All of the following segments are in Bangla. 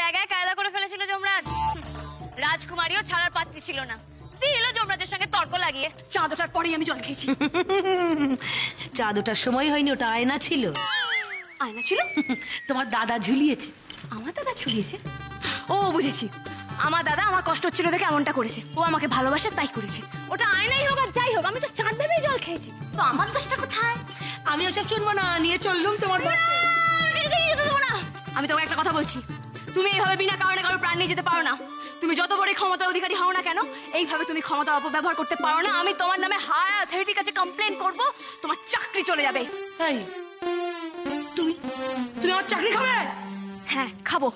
জায়গায় কায়দা করে ফেলেছিল যমরাজ। রাজকুমারীও ছাড়ার পাত্রী ছিল না, দিল যমরাজের সঙ্গে তর্ক লাগিয়ে। চাঁদ ওঠার পরেই আমি জল খেয়েছি। চাঁদ ওঠার সময় হয়নি, ওটা আয়না ছিল। আয়না ছিল? তোমার দাদা ঝুলিয়েছে। আমার দাদা ঝুলিয়েছে? ও বুঝেছি, আমার দাদা আমার কষ্ট হচ্ছিল দেখে এমনটা করেছে। ও আমাকে ভালোবাসে তাই করেছে। ওটা আয়নাই হোক আর যাই হোক, আমি তো চাঁদ ভেবেই জল খেয়েছি। তো আমার দোষটা কোথায়? আমি ওসব শুনবো না, নিয়ে চললুম তোমার বাড়িতে। আমি তোমাকে একটা কথা বলছি, তুমি এইভাবে বিনা কারণে কারোর প্রাণ নিয়ে যেতে পারো না। তুমি যত বড় ক্ষমতার অধিকারী হও না কেন, এইভাবে তুমি ক্ষমতার অপব্যবহার করতে পারো না। আমি তোমার নামে হায়ার অথরিটির কাছে কমপ্লেন করব, তোমার চাকরি চলে যাবে। তাই তুমি তুমি আমার চাকরি খাবে? হ্যাঁ খাবো।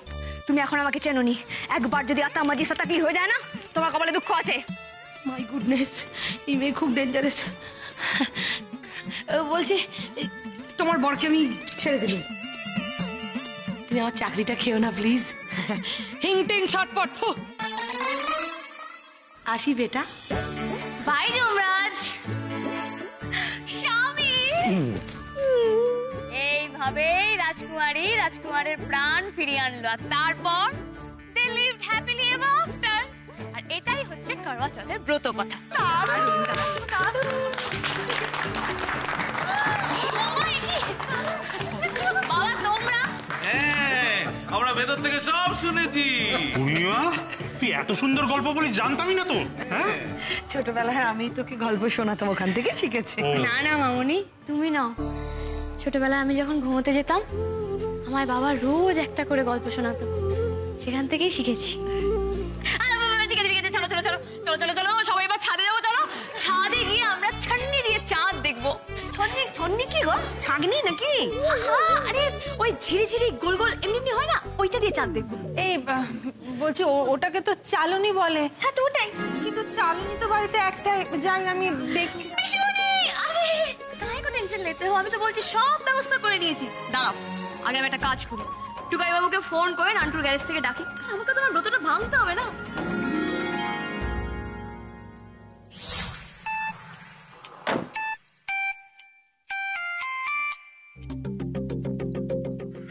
তুমি এখন আমাকে চেনোনি, একবার যদি আত্মা মাঝি সাতাকি হয়ে যায় না, তোমার কপালে দুঃখ আছে। মাই গুডনেস, এই মেয়ে খুব ডেঞ্জারাস। বলছি তোমার বরকে আমি ছেড়ে দিলাম, তুমি আমার চাকরিটা খেও না প্লিজ। হিং টিং ছটপট। আসি বেটা। বাই যমরাজ। স্বামী। এইভাবেই রাজকুমারী রাজকুমারের প্রাণ ফিরিয়ে আনলো, আর তারপর they lived happily ever after। আর এটাই হচ্ছে করওয়া চৌথের ব্রত কথা। বাবা তোমরা? হ্যাঁ, আমরা ভেতর থেকে সব শুনেছি। পূর্ণিমা, তুই এত সুন্দর গল্প বলি জানতামই না তো। হ্যাঁ, ছোটবেলায় আমি তোকে গল্প শোনাতাম, ওখান থেকে শিখেছি। না না মামুনি, তুমি নাও। ছোটবেলায় আমি যখন ঘুমোতে যেতাম, আমার বাবা রোজ একটা করে গল্প শোনাতো, সেখান থেকেই শিখেছি। ঠিক আছে ঠিক আছে, চলো চলো চলো চলো চলো চলো, সবাই এবার ছাদে যাবো। চলো ছাদে গিয়ে আমরা ছান্নি দিয়ে চাঁদ দেখবো। ছন্নি কি গো? ছাগনি নাকি? আরে ওই ঝিরি ঝিরি গোল গোল এমনি এমনি হয় না, ওইটা দিয়ে চাঁদ দেখবো। এই বলছি ওটাকে তো চালনি বলে। হ্যাঁ তো ওটাই। কিন্তু চালনি তো বাড়িতে একটা, যাই আমি দেখছি। পিসিমণি, আরে কাই কো টেনশন লেতে হো, আমি তো বলছি সব ব্যবস্থা করে নিয়েছি। দাঁড়াও, আগে আমি একটা কাজ করি, টুকাই বাবুকে ফোন করে নান্টুর গ্যারেজ থেকে ডাকি। আমাকে তোমার ব্রতটা ভাঙতে হবে না।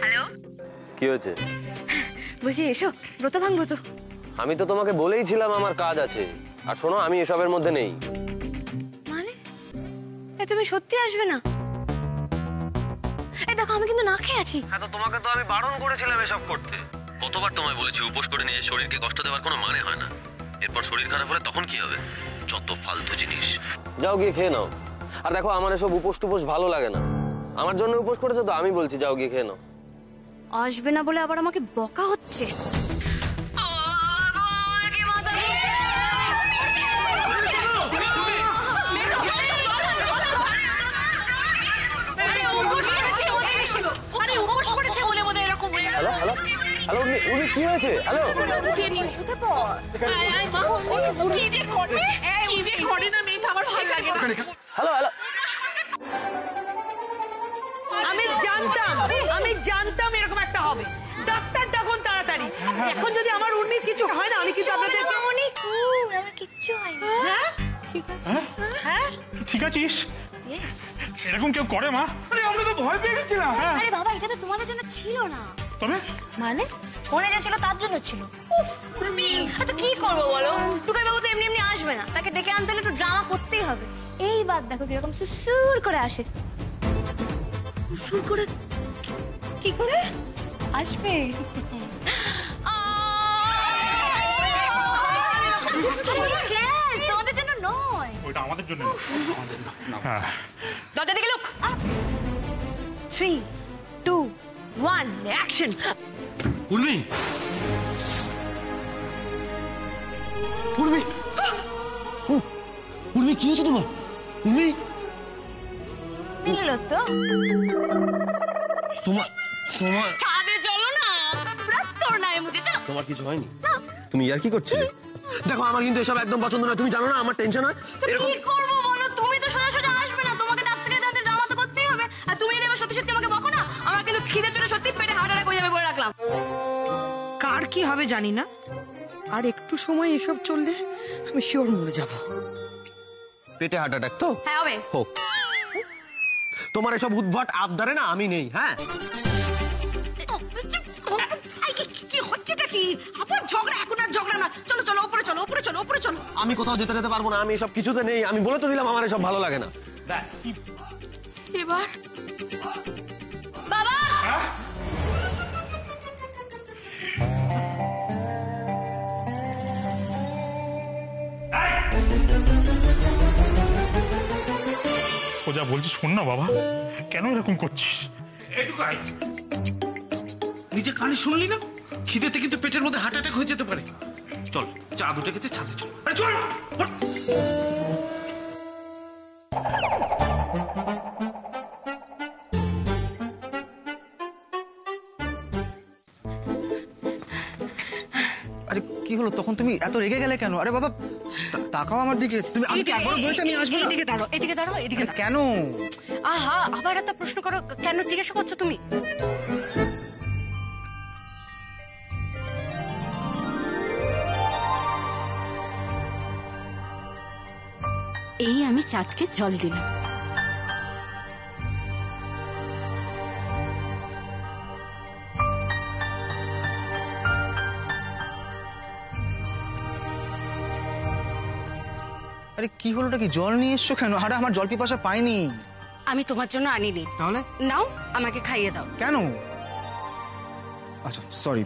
হ্যালো, কি হয়েছে? বলছি এসো, ব্রত ভাঙবো তো। আমি তো তোমাকে বলেইছিলাম আমার কাজ আছে। আর শোনো, আমি এসবের মধ্যে নেই। মানে তুমি সত্যি আসবে না? এই দেখো আমি কিন্তু না খেয়ে আছি। হ্যাঁ, তো তোমাকে তো আমি বারণ করেছিলাম এসব করতে। কতবার তোমায় বলেছি উপোস করে নিজের শরীরকে কষ্ট দেওয়ার কোনো মানে হয় না। এরপর শরীর খারাপ হলে তখন কি হবে? যত ফালতু জিনিস। যাও গিয়ে খেয়ে নাও। আর দেখো, আমার এসব উপোস টুপোস ভালো লাগে না। আমার জন্য উপোস করেছো তো, আমি বলছি যাও গিয়ে খেয়ে নাও। আসবে না বলে আবার আমাকে বকা হচ্ছে। হ্যালো হ্যালো হ্যালো, উনি কি হয়েছে? Hello hello hello. আমি জানতাম এরকম একটা হবে। ডাক্তার ডাকুন তাড়াতাড়ি। এখন যদি আমার উর্মির কিছু হয় না, আমি কিন্তু আপনাদেরকে আমার কিচ্ছু হয় না। হ্যাঁ ঠিক আছে। হ্যাঁ ঠিক আছিস? ইয়েস। এরকম কেউ করে মা? আরে আমরা তো ভয় পেয়ে গেছিলাম। আরে বাবা, এটা তো তোমাদের জন্য ছিল না। তবে মানে ফোনে যা ছিল তার জন্য ছিল। তো কি করবো বলো, টুকাই বাবু তো এমনি এমনি আসবে না, তাকে ডেকে আনতে হলে একটু ড্রামা করতেই হবে। এইবার দেখো কিরকম সুর করে আসে। সুর করে? কি করে আসবে? তোমাদের জন্য নয়, ওইটা আমাদের জন্য। দরজা দিকে লুক। 3, 2, 1 অ্যাকশন। উর্মি, উর্মি, উর্মি কি হয়েছে তোমার? উর্মি নিল তো তোমার তোমার ছাদে চলো না, তোর নাই মুঝে চলো। তোমার কিছু হয়নি? তুমি আর কি করছিলে? দেখো, আমার কিন্তু এসব একদম পছন্দ নয়। তুমি জানো না আমার টেনশন হয়। কি করবো বলো, তুমি তো সোজা সোজা আসবে না, তোমাকে ডাক্তারের দাঁতে ড্রামা তো করতেই হবে। আর তুমি যদি সত্যি সত্যি আমাকে বকো না, আমার কিন্তু খিদে চলে সত্যি পেটে হার্ট অ্যাটাক হয়ে যাবে বলে রাখলাম। কার কি হবে জানি না, আর একটু সময় এসব চললে আমি শিওর মরে যাব। পেটে হার্ট অ্যাটাক তো? হ্যাঁ হবে। হোক। তোমার এসব উদ্ভট আবদারে না আমি নেই। হ্যাঁ, কি হচ্ছেটা নাকি? আবার ঝগড়া? এখন আর ঝগড়া না, চলো চলো উপরে চলো, উপরে চলো, উপরে চলো। আমি কোথাও যেতে পারবো না, আমি এসব কিছুতে নেই। আমি বলে তো দিলাম আমার এসব ভালো লাগে না। ব্যাস। এবার বাবা ও যা বলছি শোন না বাবা, কেন এরকম করছিস? এটুকাই নিজে কানে শুনলি না? খিদেতে কিন্তু পেটের মধ্যে হার্ট অ্যাটাক হয়ে যেতে পারে। চল, চা দুটো গেছে, ছাদে চল। আরে চল, হট। আরে কি হলো তখন, তুমি এত রেগে গেলে কেন? আরে বাবা তাকাও আমার দিকে। তুমি আমি কি একবার বলেছি আমি আসবো না? এদিকে দাঁড়াও, এদিকে দাঁড়াও, এদিকে দাঁড়াও। কেন? আহা, আবার এত প্রশ্ন করো কেন? জিজ্ঞাসা করছো তুমি? এই আমি চাঁদকে জল দিলাম। আরে কি হলোটা কি? জল নিয়ে এসছো কেন? আরে আমার জল পিপাসা পাইনি। আমি তোমার জন্য আনিনি। তাহলে নাও, আমাকে খাইয়ে দাও। কেন? আচ্ছা সরি।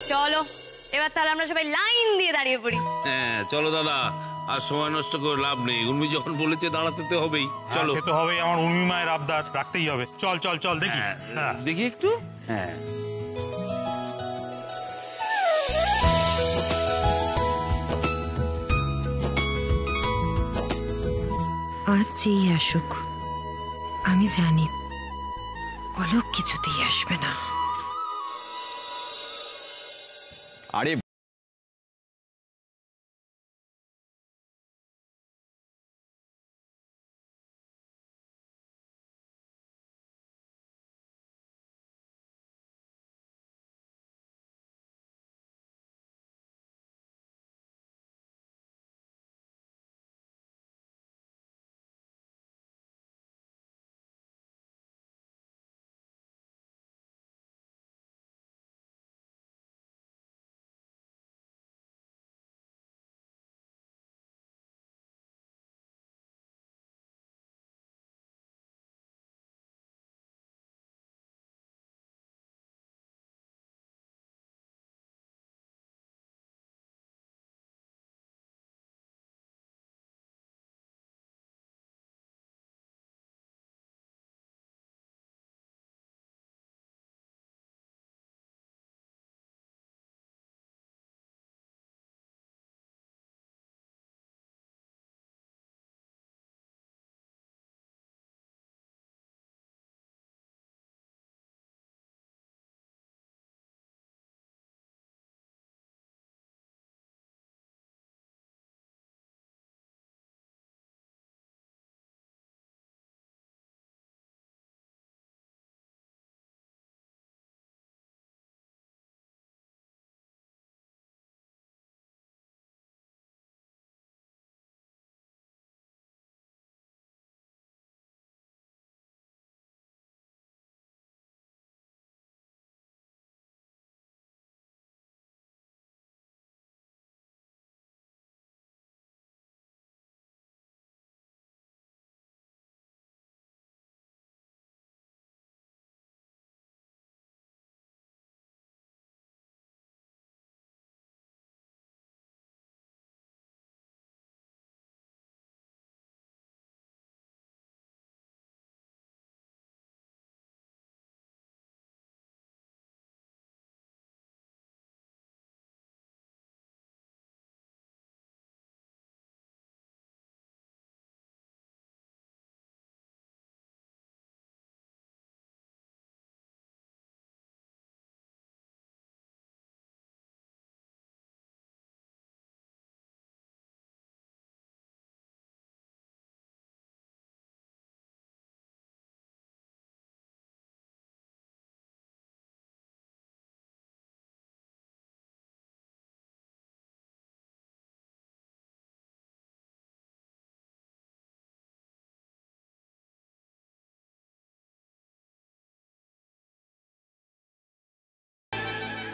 চলো এবার তাহলে আমরা সবাই লাইন দিয়ে দাঁড়িয়ে পড়ি। হ্যাঁ চলো দাদা, আর সময় নষ্ট করে লাভ নেই। উর্মি যখন বলেছে দাঁড়াতে তো হবেই। চলো। সে তো হবেই, আমার উর্মি মায়ের আবদার রাখতেই হবে। চল চল চল দেখি। হ্যাঁ দেখি একটু। হ্যাঁ আর যেই আসুক, আমি জানি অলোক কিছুতেই আসবে না। আরে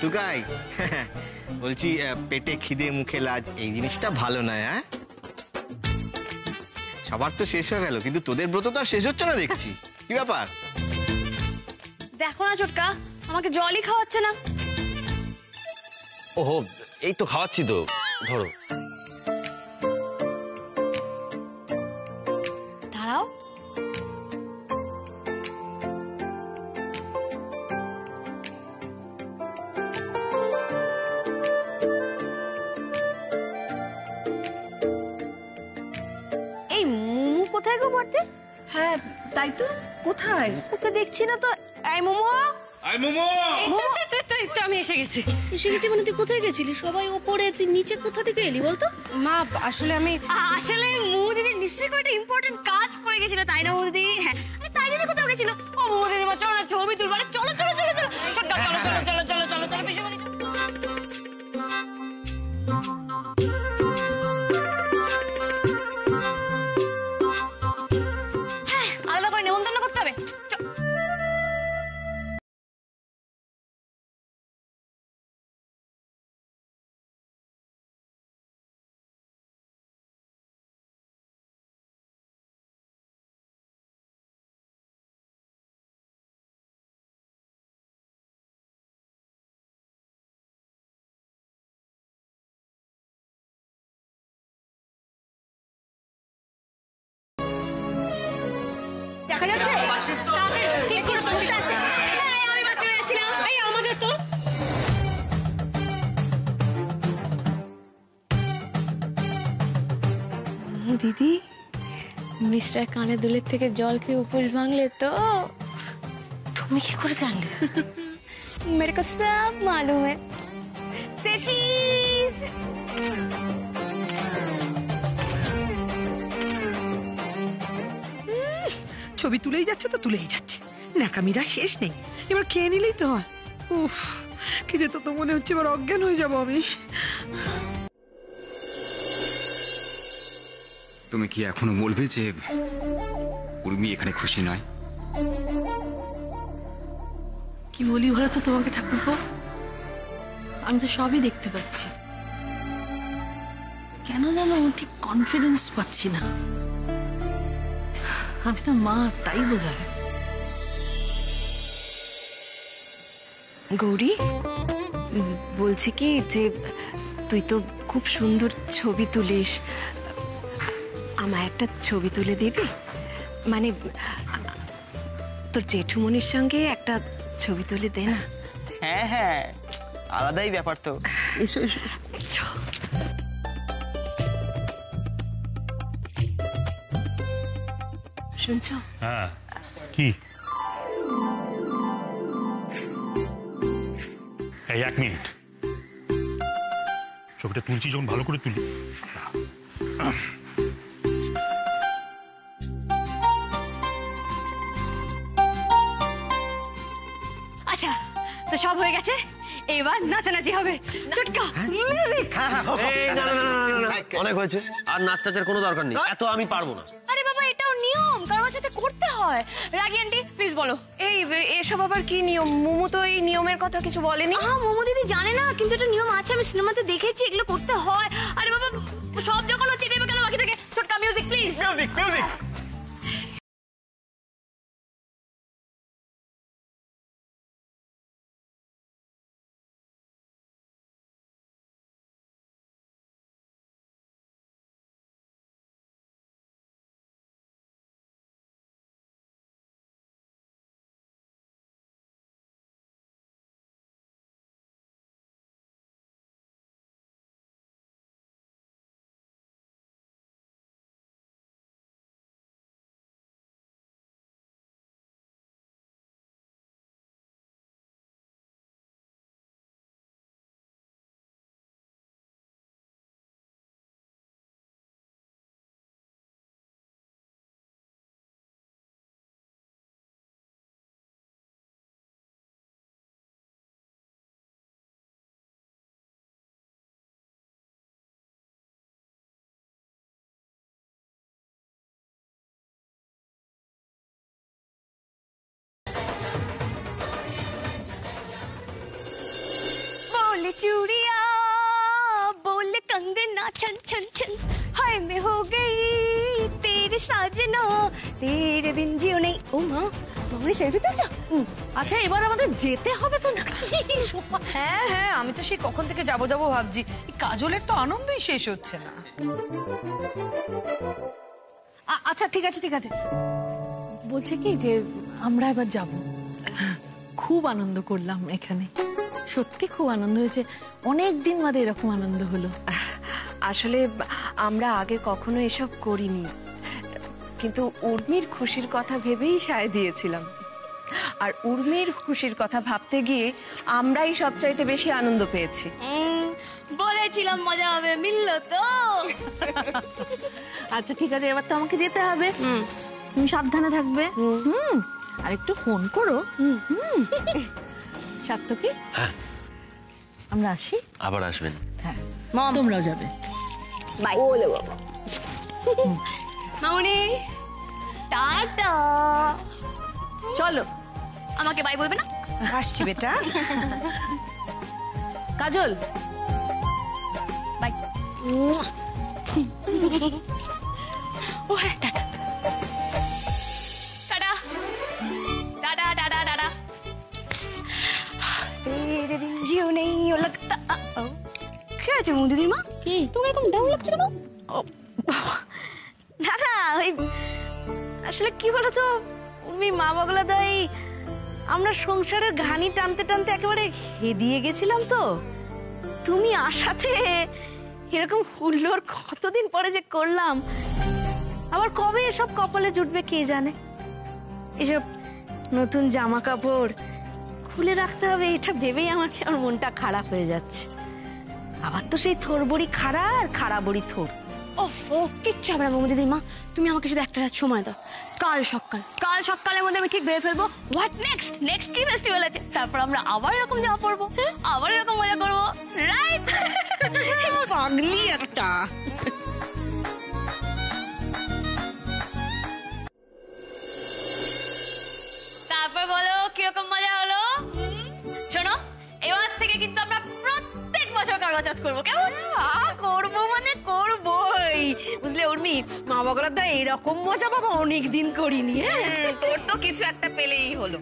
টুকাই বলছি পেটে খিদে মুখে লাজ এই জিনিসটা ভালো নয়। হ্যাঁ, সবার তো শেষ হয়ে গেল, কিন্তু তোদের ব্রত তো আর শেষ হচ্ছে না দেখছি। কি ব্যাপার? দেখো না ছোটকা, আমাকে জলই খাওয়াচ্ছে না। ওহো, এই তো খাওয়াচ্ছি তো, ধরো। দাঁড়াও, এই মোমো কোথায় গো বর্দি? হ্যাঁ তাই তো, কোথায় ওকে দেখছি না তো। এই মোমো, আই মোমো, আমি এসে গেছি। এসে গেছি মানে তুই কোথায় গেছিলি? সবাই ওপরে, তুই নিচে কোথা থেকে এলি বলতো? মা আসলে আমি আসলে মোদিদি নিশ্চয়ই কোনো একটা ইম্পর্টেন্ট কাজ পড়ে গেছিল, তাই না মোদিদি? হ্যাঁ, আরে তাই জন্য কোথাও গেছিল। ও মোদিদি মা, চলো না ছবি তুলবো। আরে চলো চলো চলো চলো ছোটকা, চলো চলো চলো চলো চলো চলো বেশি বলি। হ্যাঁ, আলাদা করে নেমন্তন্ন করতে হবে। দেখা যাচ্ছে? ঠিক করে তুমি আছে। হ্যাঁ, আমি বাথরুমে যাচ্ছিলাম। এই আমাদের তো দিদি, মিস্টার কানে দুলের থেকে জল খেয়ে উপোস ভাঙলে তো? তুমি কি করে জানলে? मेरे को सब मालूम है। से चीज ছবি তুলেই যাচ্ছে তো তুলেই যাচ্ছে, ন্যাকামিরা শেষ নেই। এবার খেয়ে নিলেই তো হয়। উফ, খিদে তো মনে হচ্ছে এবার অজ্ঞান হয়ে যাবো আমি। তুমি কি এখনো বলবে যে উর্মি এখানে খুশি নয়? কি বলি বলো তো তোমাকে ঠাকুরপো? আমি তো সবই দেখতে পাচ্ছি, কেন জানো ঠিক কনফিডেন্স পাচ্ছি না। আমি তো মা, তাই বোধ হয়। গৌরী, বলছি কি যে তুই তো খুব সুন্দর ছবি তুলিস, আমায় একটা ছবি তুলে দিবি? মানে তোর জেঠুমনির সঙ্গে একটা ছবি তুলে দে না। হ্যাঁ হ্যাঁ, আলাদাই ব্যাপার তো। এসো এসো। শুনছো? হ্যাঁ, কি? এই 1 মিনিট, ছবিটা তুলছি যখন ভালো করে তুলি। আচ্ছা, তো সব হয়ে গেছে, এবার নাচানাচি হবে। চটকা মিউজিক। এই, না না না না না, না, অনেক হয়েছে, আর নাচ টাচের কোনো দরকার নেই, এত আমি পারবো না। আরে বাবা, এটাও নিয়ম, কারোর সাথে করতে হয়। রাগি আন্টি প্লিজ বলো। এই এসব আবার কি নিয়ম? মোমো তো এই নিয়মের কথা কিছু বলেনি। মোমো দিদি জানে না, কিন্তু এটা নিয়ম আছে, আমি সিনেমাতে দেখেছি, এগুলো করতে হয়। আরে বাবা, সব যখন হচ্ছে এটা কেন বাকি থাকে? চটকা মিউজিক প্লিজ। Music music. चूड़िया बोले कंगना छन छन छन हाय मैं हो गई तेरे साजना तेरे बिन जियो नहीं ও মা মামনি সেলফি তুলছো আচ্ছা এবার আমাদের যেতে হবে তো নাকি? হ্যাঁ হ্যাঁ আমি তো সেই কখন থেকে যাবো যাবো ভাবছি, এই কাজলের তো আনন্দই শেষ হচ্ছে না। আচ্ছা ঠিক আছে ঠিক আছে, বলছে কি যে আমরা এবার যাব। খুব আনন্দ করলাম এখানে, সত্যি খুব আনন্দ হয়েছে, অনেক দিন বাদে এরকম আনন্দ হলো। আসলে আমরা আগে কখনো এসব করিনি, কিন্তু উর্মির খুশির কথা ভেবেই সায় দিয়েছিলাম। আর উর্মির খুশির কথা ভাবতে গিয়ে আমরাই সবচাইতে বেশি আনন্দ পেয়েছি। বলেছিলাম মজা হবে, মিললো তো। আচ্ছা ঠিক আছে, এবার তো আমাকে যেতে হবে, তুমি সাবধানে থাকবে। আর একটু ফোন করো। সার্থকী, হ্যাঁ আমরা আসি। আবার আসবেন। হ্যাঁ তোমরাও যাবে। বাই ওলে বাবা। মামনি টাটা। চলো। আমাকে বাই বলবে না? আসছি বেটা। কাজল বাই। ও হ্যাঁ tata tata tata tata tata. तेरे बिन जियो नहीं ओ लगता। কি আছে মুদিদির মা, তোমার এরকম ডাউন লাগছে কেন? দাদা ওই আসলে কি বলতো উর্মি মা বগলা দাই, আমরা সংসারের ঘানি টানতে টানতে একেবারে হেদিয়ে গেছিলাম তো। তুমি আসাতে এরকম হুল্লোড় কতদিন পরে যে করলাম, আবার কবে এসব কপালে জুটবে কে জানে। এসব নতুন জামা কাপড় খুলে রাখতে হবে এটা ভেবেই আমাকে আমার মনটা খারাপ হয়ে যাচ্ছে। আবার তো সেই থোর বড়ি খাড়া আর খাড়া বড়ি থোর। ও কিচ্ছু হবে না মুদিদির মা, তুমি আমাকে শুধু একটা রাত সময় দাও। কাল সকালের মধ্যে আমি ঠিক ভেবে ফেলবো হোয়াট নেক্সট নেক্সট কি ফেস্টিভ্যাল আছে, তারপর আমরা আবার এরকম জামা পরবো, আবার এরকম মজা করবো, রাইট? পাগলি একটা। তারপর বলো কিরকম মজা হলো। শোনো, এবার থেকে কিন্তু আমরা প্রত্যেক বছর কারবা চৌথ করবো, কেমন? করবো মানে করবোই, বুঝলে উর্মি, মা বগলার দা এরকম মজা বাবা অনেকদিন করিনি। তোর তো কিছু একটা পেলেই হলো।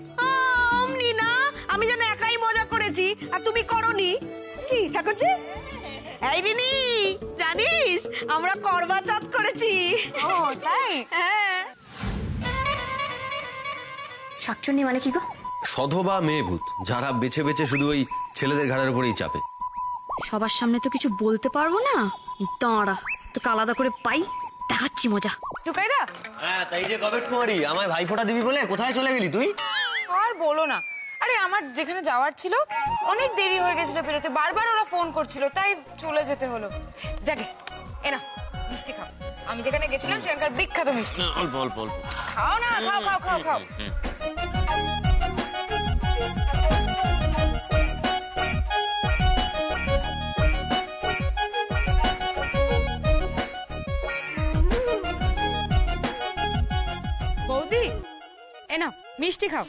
অমনি না, আমি যেন একাই মজা করেছি আর তুমি করনি। কি ঠাকুরজি? এই রিনি, জানিস আমরা করবা চৌথ করেছি। ও তাই? হ্যাঁ। শাকচুন্নি মানে কি গো? সধবা মেয়ে ভূত, যারা বেছে বেছে শুধু ওই ছেলেদের ঘাড়ের উপরেই চাপে। সবার সামনে তো কিছু বলতে পারবো না, দাঁড়া তোকে আলাদা করে পাই, দেখাচ্ছি মজা। টুকাইদা, হ্যাঁ তাই যে কবে কুমারী আমায় ভাইফোঁটা দিবি বলে কোথায় চলে গেলি তুই? আর বলো না, আরে আমার যেখানে যাওয়ার ছিল অনেক দেরি হয়ে গেছিল বেরোতে, বারবার ওরা ফোন করছিল তাই চলে যেতে হলো। যাকে এ না মিষ্টি খাও, আমি যেখানে গেছিলাম সেখানকার বিখ্যাত মিষ্টি। অল্প অল্প অল্প খাও না, খাও খাও খাও খাও। বৌদি এ নাও মিষ্টি খাও।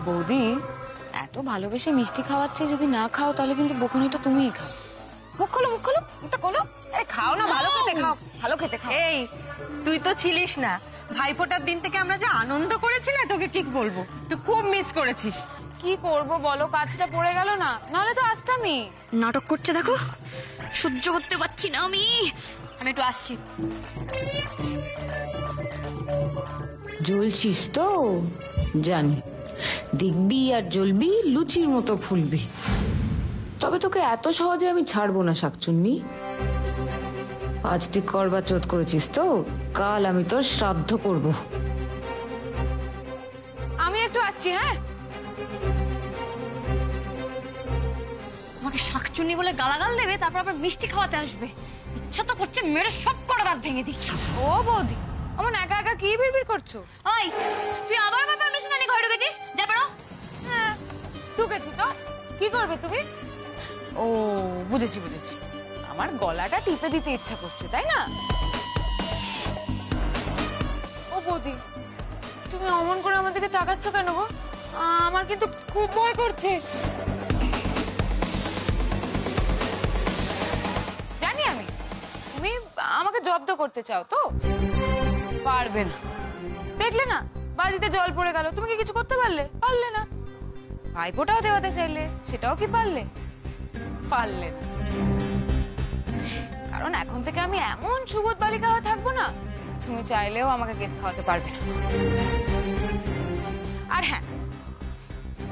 বৌদি এত ভালোবেসে মিষ্টি খাওয়াচ্ছে, যদি না খাও তাহলে কিন্তু বকুনিটা তুমিই খাও। মুখ খোলো, মুখ খোলো, মুখটা খোলো। এই খাও না, ভালো খেতে খাও, ভালো খেতে খাও। এই তুই তো ছিলিস না ভাইফোঁটার দিন থেকে, আমরা যে আনন্দ করেছি না তোকে কি বলবো, তুই খুব মিস করেছিস। কি করবো বলো, কাজটা পড়ে গেল না, নাহলে তো আসতামই। নাটক করছে দেখো, সহ্য করতে পারছি না আমি একটু আসছি। জ্বলছিস তো জানি, দেখবি আর জ্বলবি, লুচির মতো ফুলবি। তবে তোকে এত সহজে আমি ছাড়বো না শাকচুন্নি। আজ তুই করবা চৌথ করেছিস তো, কাল আমি তোর শ্রাদ্ধ করব। আমি একটু আসছি। হ্যাঁ আমাকে শাকচুন্নি বলে গালাগাল দেবে, তারপর আবার মিষ্টি খাওয়াতে আসবে। ইচ্ছা তো করছে মেরে সব কটা দাঁত ভেঙে দিচ্ছি। ও বৌদি, আমার একা একা কি বিড়বিড় করছো? ওই তুই আবার আমার পারমিশন নিয়ে ঘরে ঢুকেছিস? যা বেরো। হ্যাঁ ঢুকেছি তো, কি করবে তুমি? ও বুঝেছি বুঝেছি, আমার গলাটা টিপে দিতে ইচ্ছা করছে তাই না? ও বৌদি, তুমি অমন করে আমার দিকে তাকাচ্ছ কেন গো? আমার কিন্তু খুব ভয় করছে। জানি আমি তুমি আমাকে জব্দ করতে চাও তো, পারবে না। দেখলে না বাজিতে জল পড়ে গেল, তুমি কি কিছু করতে পারলে? পারলে না। ভাইপোটাও দেওয়াতে চাইলে, সেটাও কি পারলে? পারলে না। কারণ এখন থেকে আমি এমন সুবোধ বালিকা হয়ে থাকবো না, তুমি চাইলেও আমাকে কেস খাওয়াতে পারবে না। আর হ্যাঁ,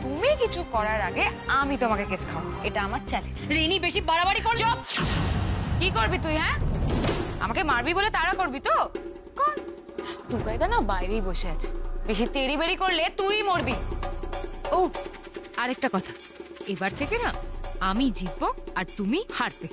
তুমি কিছু করার আগে আমি তোমাকে কেস খাওয়াবো, এটা আমার চ্যালেঞ্জ। রিনি বেশি বাড়াবাড়ি কর। চুপ! কি করবি তুই? হ্যাঁ, আমাকে মারবি বলে তাড়া করবি তো কর। টুকাইদা না বাইরেই বসে আছে, বেশি তেড়ি বেড়ি করলে তুই মরবি। ও আরেকটা কথা, এবার থেকে না আমি জিতবো আর তুমি হারবে।